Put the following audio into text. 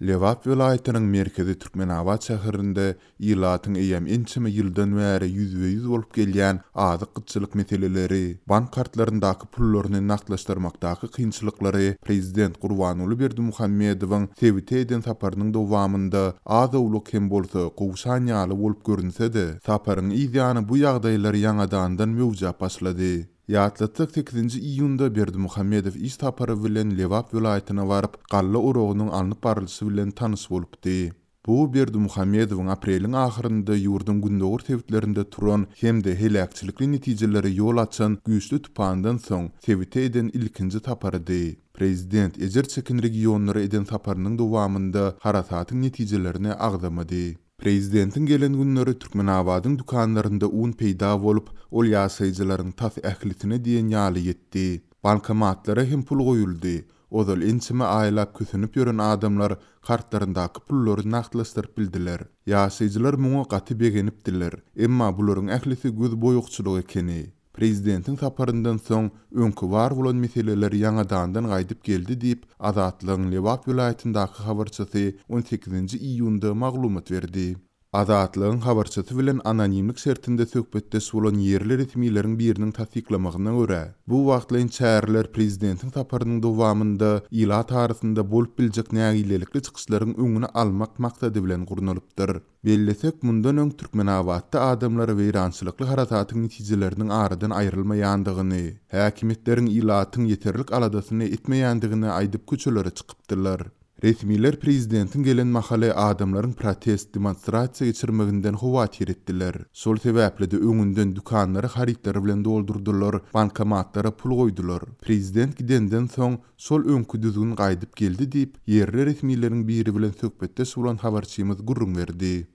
Lewap vilayatynyň merkezi Türkmenabad şäherinde ýylatyň eýem ençime ýyldan bäri ýüzbe-ýüz bolup gelýän azyk gytçylyk meseleleri, bank kartlaryndaky pullaryny naklaşdyrmakdaky kynçylyklary prezident Gurbanuly Berdimuhammedowyň Tebite eden saparynyň dowamında azawlyk hem bolsa gowşanýaly bolup görünse-de, saparyň ýygyny bu ýagdaýlary ýangadandan mewjap başlady. Ýatlatdyk 8-nji iýunda Berdimuhammedow iş tapary bilen Lewap vilayatyna baryp, galla urugynyň alnyp barylşy bilen tanys bolupdy. Bu Berdimuhammedowyň apreliň ahyrynda ýurdun gündogur tewitlerinde turan hemde helakçylikli netijeleri ýol açan güýçli tupandan soň Tebite eden ilkinji taparydy. Prezident ejer çekin regionlary eden taparynyň dowamında harasatyň netijelerini agdamady. Prezidentin gelen günleri Türkmenabadyň dukanlarynda un peýda bolup, ol ýaşaýjylaryň tas ählitine diýen ýaly ýetdi. Bankomatlara hem pul goýuldy. Ozal ençime aýlap küsünüp ýören adamlar kartlaryndaky pullary naklaşdyryp bildiler. Ýaşaýjylar muňa gaty begenipdiler. Emma bularyň ählisi göz boýukçylyk ekeni. Prezidentin saparyndan soň öňkü bar bolan meseleler ýangadandan gaýdyp geldi diýip Azatlygyň Lewap vilayatyndaky habarçysy 18-nji iýunda maglumat berdi. Azatlygyň habarçysy bilen anonimlik şertinde söhbetde bolan ýerli resmiýetleriň biriniň tasdiklamagyna görä, bu wagtlaryň çäherler prezidentin saparynyň dowamında ýyla tarysynda bolup biljek nägilelikli çykyşlaryň öňüne almak maksady bilen gurnulypdyr. Bellesek mundan öň Türkmenabadda adamlar weýrançylykly harasatyň netijeleriniň aradan aýrylmaýandygyny, häkimetleriň ýylatyň ýeterlik aladasyny etmeýändigini aýdyp köçelere çykypdylar. Resmiler prezidentin gelen mahale adamların protest demonstrasiýa geçirmeginden howatyr etdiler. Şol sebäple de öňünden dukanlary haritler bilen doldurdular, bankomatlara pul goýdular. Prezident gidenden soň şol öňkü düzgün gaýdyp geldi diýip ýerli resmiýetleriň biri bilen söhbetde bolan habarçymyz gurrun berdi.